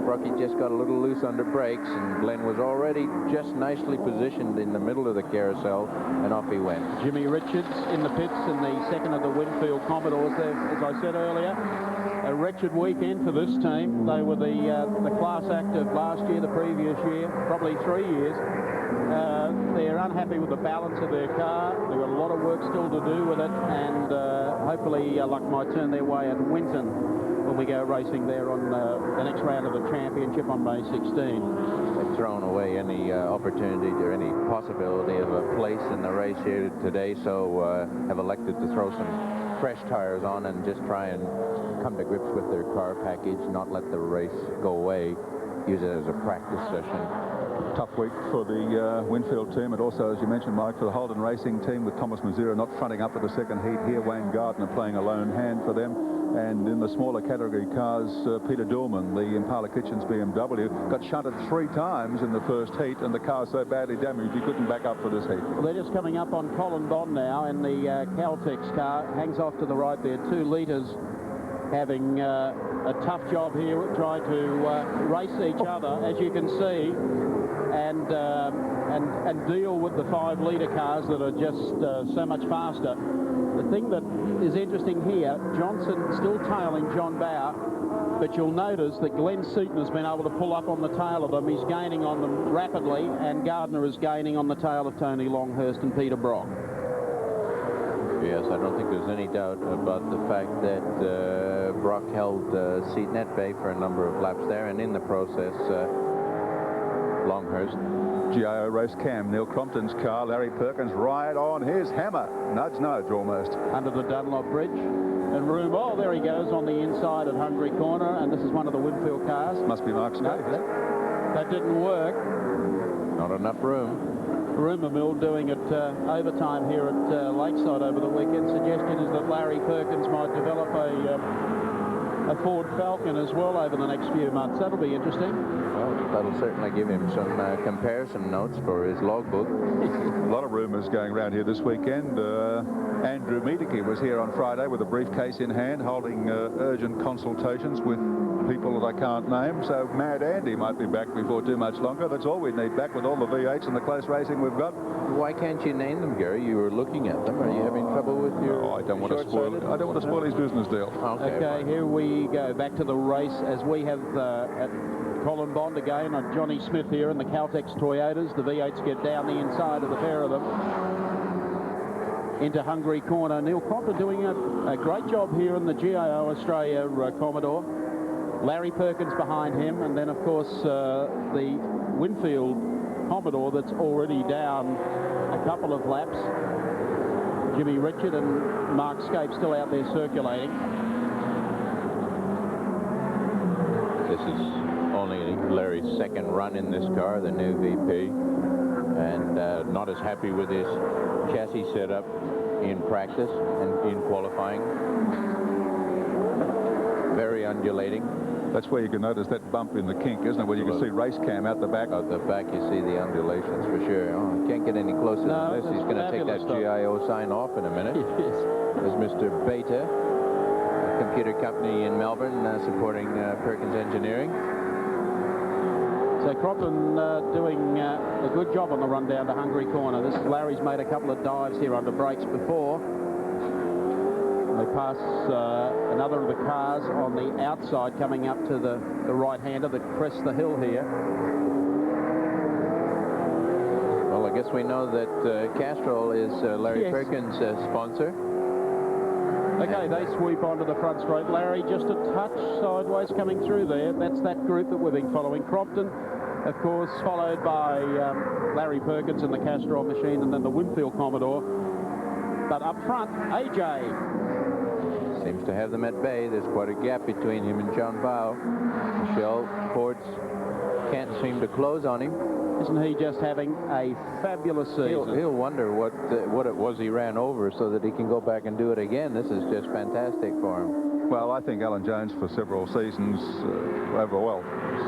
Brocky just got a little loose under brakes, and Glenn was already just nicely positioned in the middle of the carousel, and off he went. Jimmy Richards in the pits in the second of the Winfield Commodores there, as I said earlier. A wretched weekend for this team. They were the class act of last year, the previous year, probably 3 years. They're unhappy with the balance of their car. They've got a lot of work still to do with it, and hopefully luck might turn their way at Winton when we go racing there on the next round of the championship on May 16. They've thrown away any opportunity or any possibility of a place in the race here today, so have elected to throw some fresh tires on and just try and come to grips with their car package, not let the race go away, use it as a practice session. Tough week for the Winfield team, and also, as you mentioned, Mike, for the Holden Racing team, with Thomas Mazzara not fronting up at the second heat here. Wayne Gardner playing a lone hand for them. And in the smaller category cars, Peter Dillman, the Impala Kitchens BMW, got shunted 3 times in the first heat, and the car so badly damaged he couldn't back up for this heat. Well, they're just coming up on Colin Bond now, and the Caltex car hangs off to the right there. 2 litres having a tough job here trying to race each other, as you can see. And and deal with the 5-litre cars that are just so much faster. The thing that is interesting here, Johnson still tailing John Bower, but you'll notice that Glenn Seaton has been able to pull up on the tail of them. He's gaining on them rapidly, and Gardner is gaining on the tail of Tony Longhurst and Peter Brock. Yes, I don't think there's any doubt about the fact that Brock held Seaton at bay for a number of laps there, and in the process, Longhurst. GIO race cam, Neil Crompton's car, Larry Perkins right on his hammer. Nudge almost. Under the Dunlop Bridge. And room, oh, there he goes on the inside of Hungry Corner, and this is one of the Winfield cars. Must be Mark Scott. No, that didn't work. Not enough room. Rumour mill doing it overtime here at Lakeside over the weekend. Suggestion is that Larry Perkins might develop a Ford Falcon as well over the next few months. That'll be interesting. Well, that'll certainly give him some comparison notes for his logbook. A lot of rumours going around here this weekend. Andrew Miedeke was here on Friday with a briefcase in hand, holding urgent consultations with people that I can't name. So Mad Andy might be back before too much longer. That's all we need back with all the V8s and the close racing we've got. Why can't you name them, Gary? You were looking at them. Are you having trouble with your? No, I don't want to spoil it. I don't want to spoil his business deal. Okay, here we go back to the race as we have at Colin Bond again on Johnny Smith here in the Caltex Toyotas. The V8s get down the inside of the pair of them into Hungry Corner. Neil Crompton doing a great job here in the GIO Australia Commodore. Larry Perkins behind him, and then of course the Winfield Commodore that's already down a couple of laps. Jimmy Richard and Mark Scape still out there circulating. This is only Larry's second run in this car, the new VP, and not as happy with his chassis setup in practice and in qualifying. Very undulating. That's where you can notice that bump in the kink, isn't it? Where you can see race cam out the back. At the back, you see the undulations for sure. Oh, can't get any closer than this. He's going to take that GIO sign off in a minute. Yes. There's Mr. Beta, a computer company in Melbourne, supporting Perkins Engineering. So Crompton doing a good job on the run down to Hungry Corner. This is Larry's made a couple of dives here under brakes before. They pass another of the cars on the outside coming up to the right-hander that crests the hill here. Well, I guess we know that Castrol is Larry Perkins' sponsor. Okay, they sweep onto the front straight. Larry just a touch sideways coming through there. That's that group that we've been following. Crompton, of course, followed by Larry Perkins and the Castrol machine, and then the Winfield Commodore. But up front, AJ. Seems to have them at bay. There's quite a gap between him and John Bowe. Michelle Ports can't seem to close on him. Isn't he just having a fabulous season? He'll wonder what it was he ran over so that he can go back and do it again. This is just fantastic for him. Well, I think Alan Jones for several seasons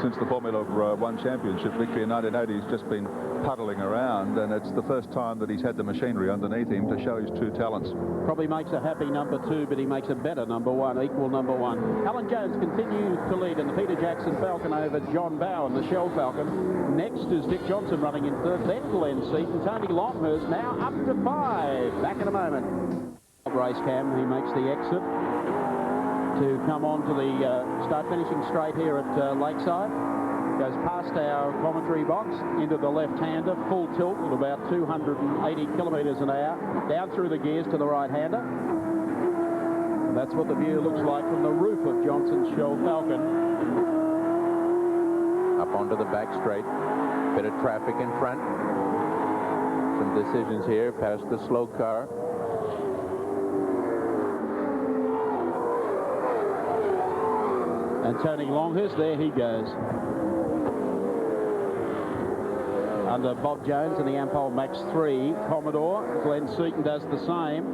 since the Formula One Championship victory in 1980, he's just been puddling around, and it's the first time that he's had the machinery underneath him to show his true talents. Probably makes a happy number 2, but he makes a better number 1, equal number 1. Alan Jones continues to lead in the Peter Jackson Falcon over John Bowe in the Shell Falcon. Next is Dick Johnson running in third, then Glenn Seaton. Tony Longhurst now up to 5. Back in a moment. Race cam, he makes the exit to come on to the start finishing straight here at Lakeside. Goes past our commentary box into the left-hander, full tilt at about 280 kilometres an hour, down through the gears to the right-hander. And that's what the view looks like from the roof of Johnson's Shell Falcon. Up onto the back straight. Bit of traffic in front. Some decisions here past the slow car. And Tony Longhurst, there he goes. Under Bob Jones and the Ampol Max 3 Commodore. Glenn Seaton does the same.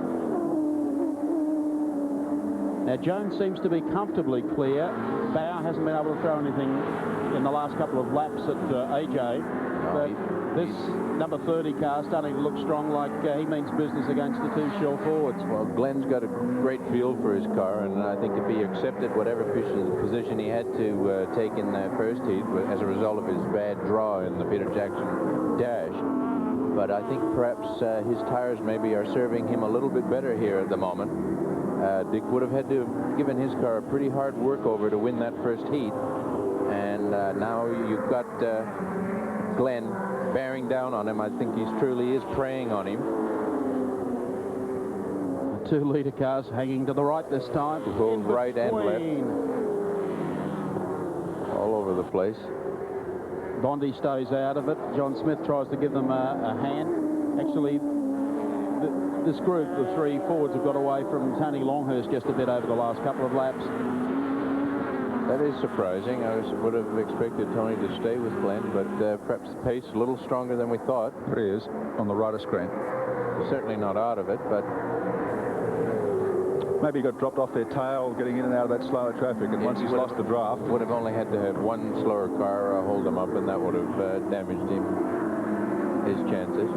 Now, Jones seems to be comfortably clear. Bauer hasn't been able to throw anything in the last couple of laps at AJ. But this number 30 car starting to look strong, like he means business against the two shell forwards. Well, Glenn's got a great feel for his car, and I think if he accepted whatever position he had to take in that first heat as a result of his bad draw in the Peter Jackson dash, but I think perhaps his tires maybe are serving him a little bit better here at the moment. Dick would have had to have given his car a pretty hard workover to win that first heat, and now you've got Glenn bearing down on him. I think he truly is preying on him. 2-litre cars hanging to the right this time. Both right and left. All over the place. Bondi stays out of it. John Smith tries to give them a hand. Actually, this group, the three forwards, have got away from Tony Longhurst just a bit over the last couple of laps. That is surprising. I would have expected Tony to stay with Glenn, but perhaps the pace a little stronger than we thought. There he is on the right of screen. Certainly not out of it, but maybe he got dropped off their tail getting in and out of that slower traffic, and once he's lost the draft, would have only had to have one slower car hold him up, and that would have damaged his chances.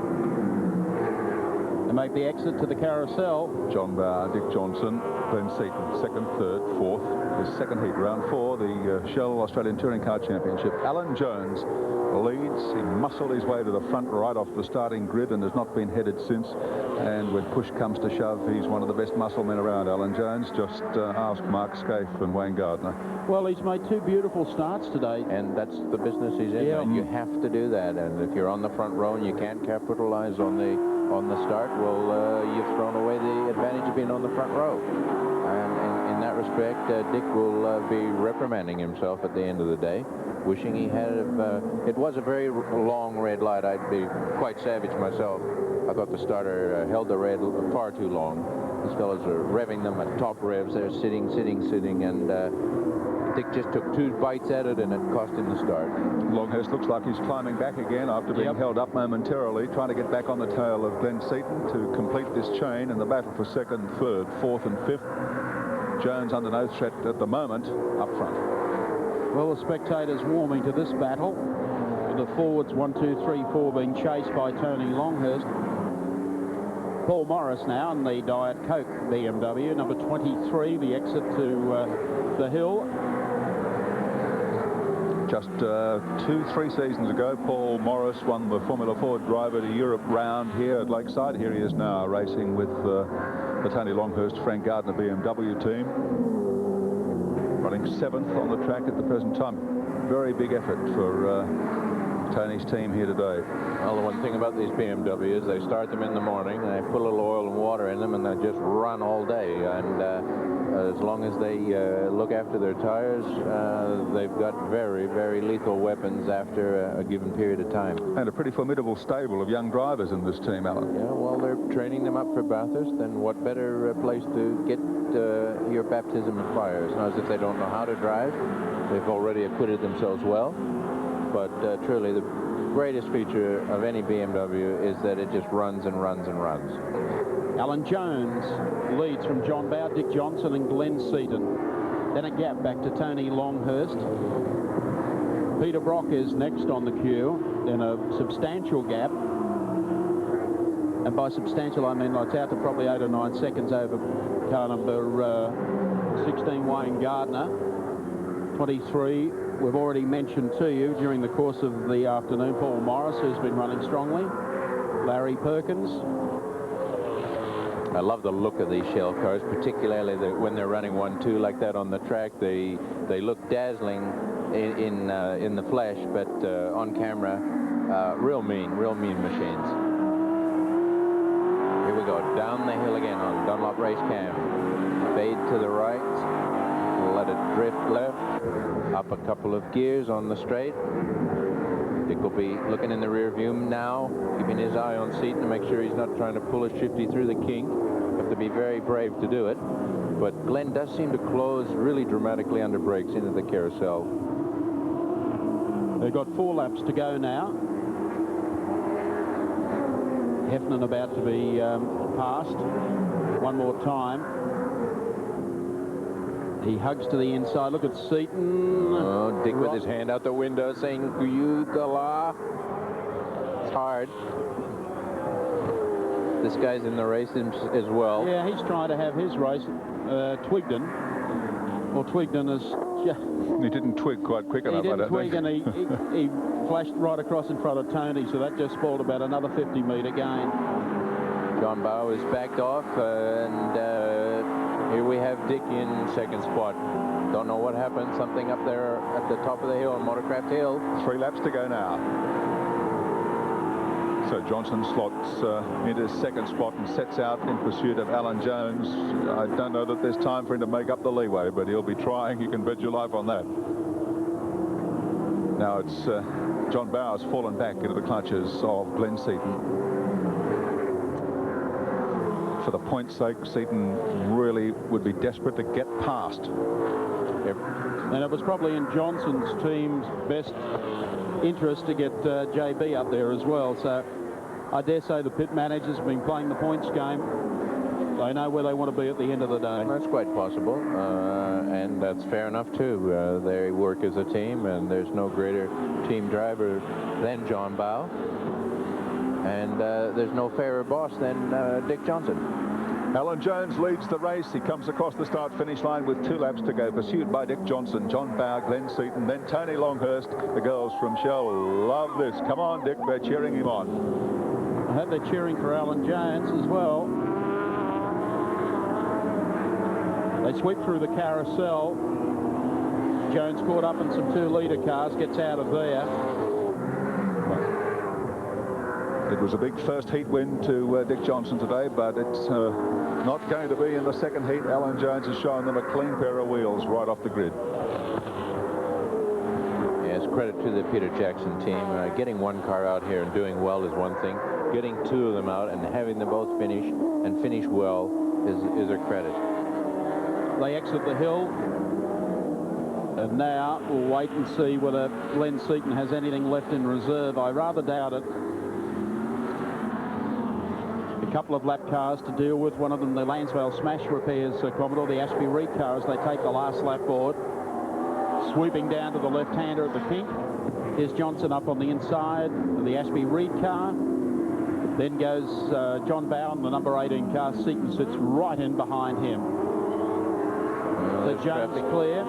To make the exit to the carousel. John Bauer, Dick Johnson, Glenn Seaton, second, third, fourth. His second heat, round 4, the Shell Australian Touring Car Championship. Alan Jones leads. He muscled his way to the front right off the starting grid and has not been headed since. And when push comes to shove, he's one of the best muscle men around, Alan Jones. Just ask Mark Scaife and Wayne Gardner. Well, he's made 2 beautiful starts today. And that's the business he's in. Yeah. You have to do that. And if you're on the front row and you can't capitalize on the start, well, you've thrown away the advantage of being on the front row. And in that respect, Dick will be reprimanding himself at the end of the day, wishing he had. It was a very long red light. I'd be quite savage myself. I thought the starter held the red far too long. These fellows are revving them at top revs. They're sitting, and Dick just took 2 bites at it, and it cost him the start. Longhurst looks like he's climbing back again after being held up momentarily, trying to get back on the tail of Glenn Seaton to complete this chain in the battle for second, third, fourth, and fifth. Jones under no threat at the moment up front. Well, the spectators warming to this battle. The forwards 1, 2, 3, 4 being chased by Tony Longhurst. Paul Morris now in the Diet Coke BMW, number 23, the exit to the hill. Just 2-3 seasons ago, Paul Morris won the Formula 4 Driver to Europe round here at Lakeside. Here he is now racing with the Tony Longhurst Frank Gardner BMW team. Running 7th on the track at the present time. Very big effort for Tony's team here today. Well, the one thing about these BMWs, they start them in the morning, and they put a little oil and water in them, and they just run all day. And as long as they look after their tires, they've got very, very lethal weapons after a given period of time. And a pretty formidable stable of young drivers in this team, Alan. Yeah, well, they're training them up for Bathurst, and what better place to get your baptism of fire? It's not as if they don't know how to drive. They've already acquitted themselves well. But truly, the greatest feature of any BMW is that it just runs and runs and runs. Alan Jones leads from John Bauer, Dick Johnson, and Glenn Seaton. Then a gap back to Tony Longhurst. Peter Brock is next on the queue. Then a substantial gap. And by substantial, I mean it's out to probably 8 or 9 seconds over car number 16, Wayne Gardner. 23. We've already mentioned to you during the course of the afternoon, Paul Morris, who's been running strongly. Larry Perkins. I love the look of these Shell cars, particularly when they're running 1-2 like that on the track. They look dazzling in the flesh, but on camera, real mean machines. Here we go, down the hill again on Dunlop race cam. Fade to the right. Let it drift left, up a couple of gears on the straight. Dick will be looking in the rear view now, keeping his eye on Seaton to make sure he's not trying to pull a shifty through the kink. Have to be very brave to do it. But Glenn does seem to close really dramatically under brakes into the carousel. They've got 4 laps to go now. Heffernan about to be passed one more time. He hugs to the inside. Look at Seaton. Oh, Dick with his hand out the window saying, Guyukala. It's hard. This guy's in the race as well. Yeah, he's trying to have his race. Twigden. Well, Twigden is... He didn't twig quite quick enough, He didn't twig, and he flashed right across in front of Tony, so that just spoiled about another 50-metre gain. John Bow is backed off, and here we have Dick in second spot. Don't know what happened. Something up there at the top of the hill, on Motorcraft Hill. 3 laps to go now. So Johnson slots into his second spot and sets out in pursuit of Alan Jones. I don't know that there's time for him to make up the leeway, but he'll be trying. You can bet your life on that. Now it's John Bowers fallen back into the clutches of Glenn Seaton. For the point's sake, Seaton really would be desperate to get past. And it was probably in Johnson's team's best interest to get JB up there as well. So I dare say the pit managers have been playing the points game. They know where they want to be at the end of the day. That's quite possible, and that's fair enough too. They work as a team, and there's no greater team driver than John Bow, and there's no fairer boss than Dick Johnson. Alan Jones leads the race. He comes across the start-finish line with 2 laps to go, pursued by Dick Johnson, John Bow, Glenn Seaton, then Tony Longhurst. The girls from Shell love this. Come on, Dick, they're cheering him on. I hope they're cheering for Alan Jones as well. They sweep through the carousel. Jones caught up in some 2-litre cars, gets out of there. It was a big first heat win to Dick Johnson today, but it's not going to be in the second heat. Alan Jones has shown them a clean pair of wheels right off the grid. Yes, credit to the Peter Jackson team. Getting one car out here and doing well is one thing. Getting 2 of them out and having them both finish and finish well is a credit. They exit the hill, and now we'll wait and see whether Glenn Seaton has anything left in reserve. I rather doubt it. A couple of lap cars to deal with. One of them, the Lansvale Smash repairs, Commodore, the Ashby Reed car, as they take the last lap board. Sweeping down to the left-hander at the kink. Here's Johnson up on the inside of the Ashby Reed car. Then goes John Bow in the number 18 car. Seaton sits right in behind him. The Jones clear.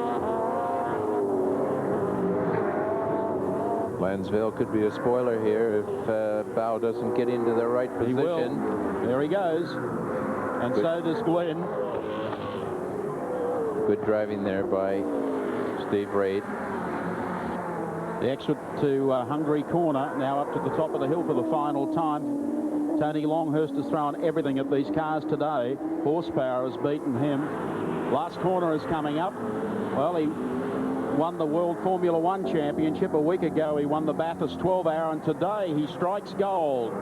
Lansville could be a spoiler here if Bow doesn't get into the right position. He will. There he goes. And so does Glenn. Good driving there by Steve Reid. The exit to Hungary Corner, now up to the top of the hill for the final time. Tony Longhurst has thrown everything at these cars today. Horsepower has beaten him. Last corner is coming up. Well, he won the World Formula One Championship a week ago. He won the Bathurst 12-hour, and today he strikes gold.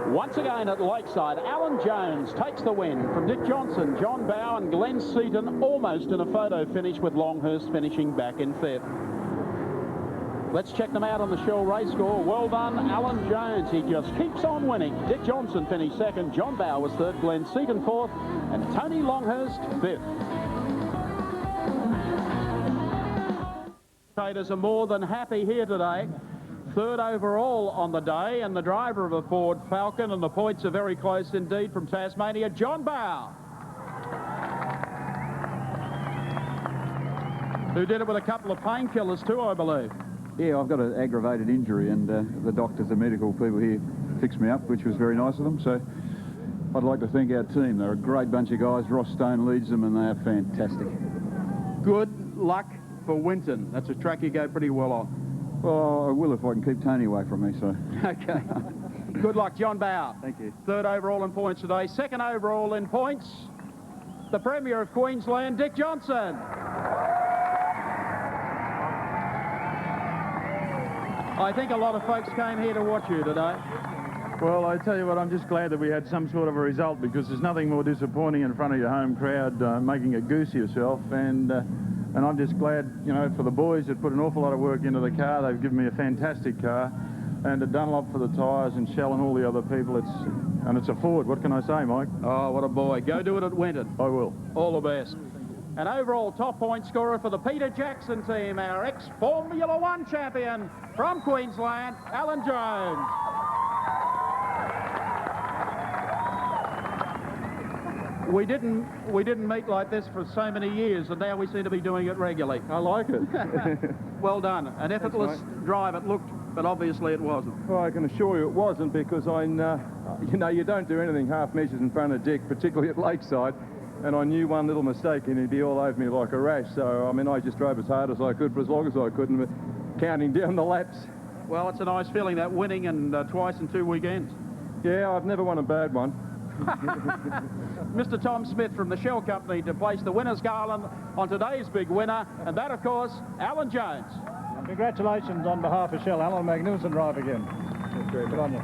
Once again at Lakeside, Alan Jones takes the win from Dick Johnson, John Bow and Glenn Seaton, almost in a photo finish with Longhurst finishing back in 5th. Let's check them out on the Shell race score. Well done, Alan Jones. He just keeps on winning. Dick Johnson finished 2nd, John Bow was 3rd, Glenn Seaton 4th, and Tony Longhurst 5th. Spectators are more than happy here today. 3rd overall on the day, and the driver of a Ford Falcon, and the points are very close indeed from Tasmania, John Bow, who did it with a couple of painkillers too, I believe. Yeah, I've got an aggravated injury, and the doctors and medical people here fixed me up, which was very nice of them. So I'd like to thank our team. They're a great bunch of guys. Ross Stone leads them, and they are fantastic. Good luck for Winton. That's a track you go pretty well on. Well, I will if I can keep Tony away from me, so. Okay. Good luck, John Bow. Thank you. 3rd overall in points today. 2nd overall in points, the Premier of Queensland, Dick Johnson. I think a lot of folks came here to watch you today. Well, I tell you what, I'm just glad that we had some sort of a result, because there's nothing more disappointing in front of your home crowd making a goose of yourself, and I'm just glad, you know, for the boys that put an awful lot of work into the car. They've given me a fantastic car, and to Dunlop for the tyres, and Shell and all the other people. It's a Ford. What can I say, Mike? Oh, what a boy. Go do it at Winton. I will. All the best. And overall top point scorer for the Peter Jackson team, our ex-Formula One champion from Queensland, Alan Jones. We didn't meet like this for so many years, and now we seem to be doing it regularly. I like it. Well done. An effortless drive it looked, but obviously it wasn't. Well, I can assure you it wasn't, because you know, you don't do anything half measures in front of Dick, particularly at Lakeside, and I knew one little mistake and he'd be all over me like a rash. So, I mean, I just drove as hard as I could for as long as I could, and counting down the laps. Well, it's a nice feeling, that winning, and twice in 2 weekends. Yeah, I've never won a bad one. Mr. Tom Smith from the Shell Company to place the winner's garland on today's big winner, and that, of course, Alan Jones. Congratulations on behalf of Shell, Alan. Magnificent drive again. Good on you.